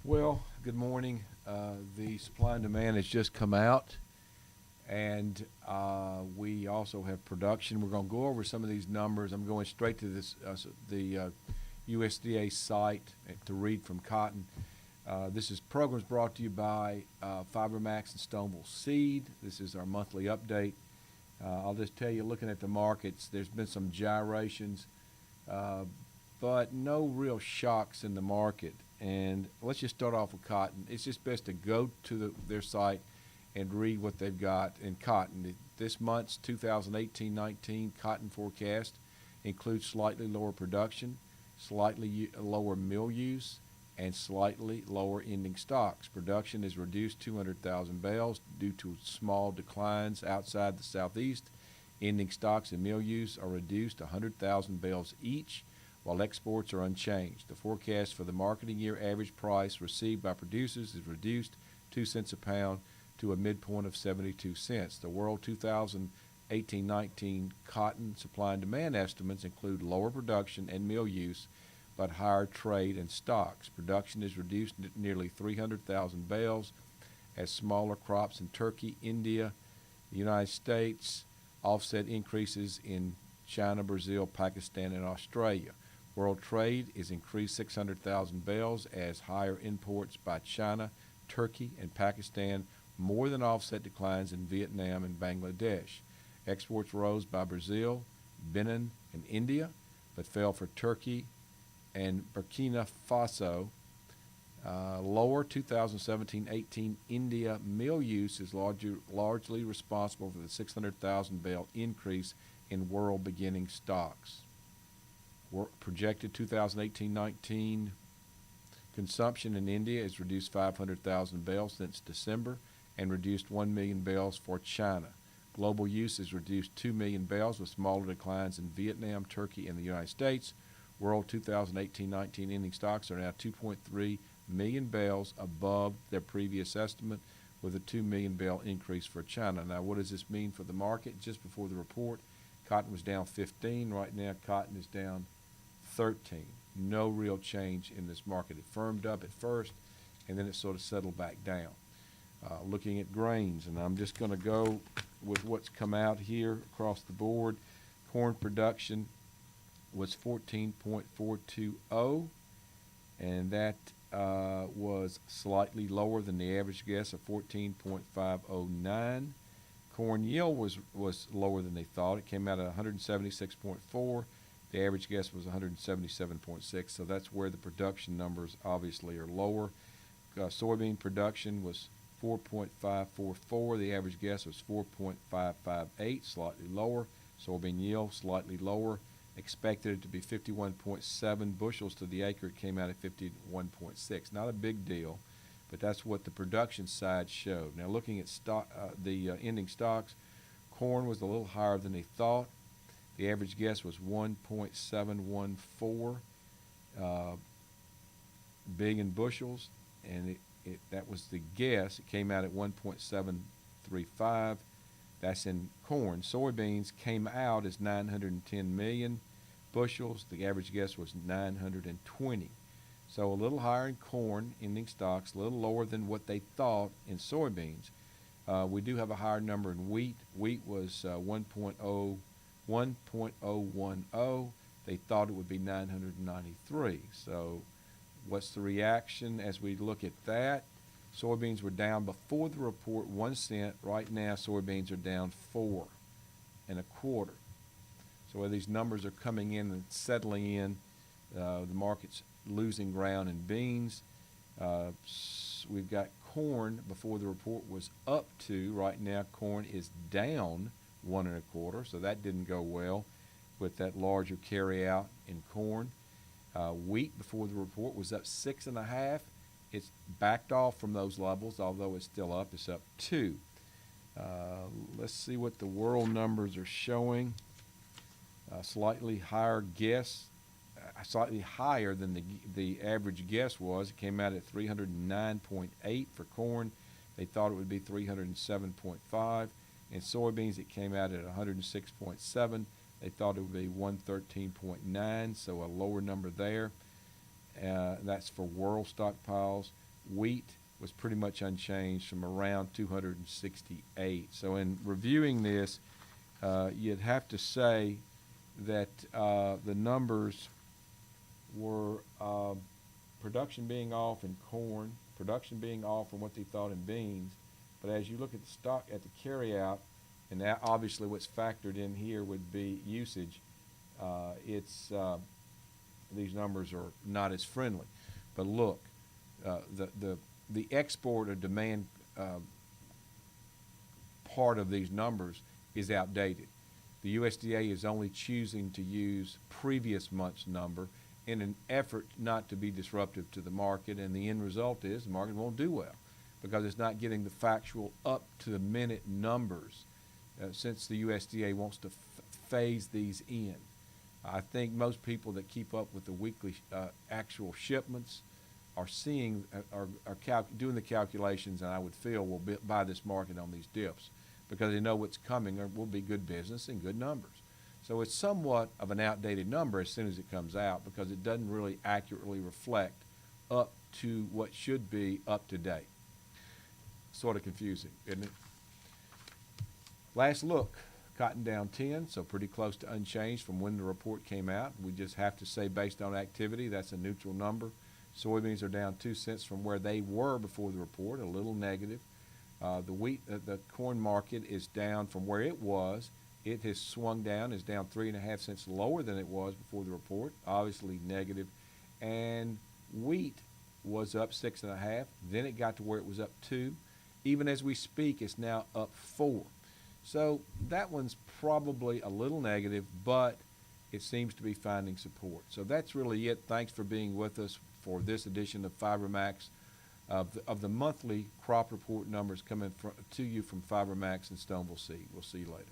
Well, good morning. The supply and demand has just come out, and we also have production. We're going to go over some of these numbers. I'm going straight to the USDA site to read from cotton. This program is brought to you by FiberMax and Stoneville Seed. This is our monthly update. I'll just tell you, looking at the markets, there's been some gyrations, but no real shocks in the market. And let's just start off with cotton. It's just best to go to their site and read what they've got in cotton. This month's 2018-19 cotton forecast includes slightly lower production, slightly lower mill use, and slightly lower ending stocks. Production is reduced 200,000 bales due to small declines outside the Southeast. Ending stocks and mill use are reduced 100,000 bales each, while exports are unchanged. The forecast for the marketing year average price received by producers is reduced 2 cents a pound to a midpoint of 72 cents. The world 2018-19 cotton supply and demand estimates include lower production and mill use, but higher trade and stocks. Production is reduced nearly 300,000 bales as smaller crops in Turkey, India, the United States offset increases in China, Brazil, Pakistan, and Australia. World trade is increased 600,000 bales as higher imports by China, Turkey, and Pakistan more than offset declines in Vietnam and Bangladesh. Exports rose by Brazil, Benin, and India, but fell for Turkey and Burkina Faso. Lower 2017-18 India mill use is largely responsible for the 600,000 bale increase in world beginning stocks. Projected 2018-19 consumption in India is reduced 500,000 bales since December and reduced 1 million bales for China. Global use is reduced 2 million bales with smaller declines in Vietnam, Turkey, and the United States. World 2018-19 ending stocks are now 2.3 million bales above their previous estimate, with a 2 million bale increase for China. Now, what does this mean for the market? Just before the report, cotton was down 15. Right now, cotton is down 13. No real change in this market. It firmed up at first, and then it sort of settled back down. Looking at grains, and I'm just going to go with what's come out here across the board. Corn production was 14.420, and that was slightly lower than the average guess of 14.509. Corn yield was lower than they thought. It came out at 176.4. The average guess was 177.6, so that's where the production numbers obviously are lower. Soybean production was 4.544. The average guess was 4.558, slightly lower. Soybean yield slightly lower. Expected it to be 51.7 bushels to the acre. It came out at 51.6. Not a big deal, but that's what the production side showed. Now, looking at the ending stocks, corn was a little higher than they thought. The average guess was 1.714 billion bushels, and that was the guess. It came out at 1.735. That's in corn. Soybeans came out as 910 million bushels. The average guess was 920. So a little higher in corn ending stocks, a little lower than what they thought in soybeans. We do have a higher number in wheat. Wheat was 1.010. They thought it would be 993. So what's the reaction as we look at that? Soybeans were down before the report 1 cent. Right now, soybeans are down 4 1/4. So where these numbers are coming in and settling in, the market's losing ground in beans. We've got corn before the report was up 2. Right now, corn is down 1 1/4. So that didn't go well with that larger carry out in corn. Wheat before the report was up 6 1/2. It's backed off from those levels, although it's still up. It's up 2. Let's see what the world numbers are showing. Slightly higher guess, slightly higher than the average guess was. It came out at 309.8 for corn. They thought it would be 307.5. In soybeans, it came out at 106.7. They thought it would be 113.9, so a lower number there. That's for world stockpiles. Wheat was pretty much unchanged from around 268. So in reviewing this, you'd have to say that the numbers were production being off in corn, production being off from what they thought in beans. But as you look at the stock, at the carryout, and that obviously what's factored in here would be usage, these numbers are not as friendly. But look, the export or demand part of these numbers is outdated. The USDA is only choosing to use previous month's number in an effort not to be disruptive to the market, and the end result is the market won't do well because it's not getting the factual up-to-the-minute numbers since the USDA wants to phase these in. I think most people that keep up with the weekly actual shipments are seeing, doing the calculations, and I would feel will buy this market on these dips because they know what's coming will be good business and good numbers. So it's somewhat of an outdated number as soon as it comes out because it doesn't really accurately reflect up to what should be up to date. Sort of confusing, isn't it? Last look, cotton down 10, so pretty close to unchanged from when the report came out. We just have to say based on activity, that's a neutral number. Soybeans are down 2 cents from where they were before the report, a little negative. The corn market is down from where it was. It has swung down, is down 3.5 cents lower than it was before the report, obviously negative. And wheat was up 6.5, then it got to where it was up 2. Even as we speak, it's now up 4. So that one's probably a little negative, but it seems to be finding support. So that's really it. Thanks for being with us for this edition of FiberMax of the monthly crop report numbers coming to you from FiberMax and Stoneville Seed. We'll see you later.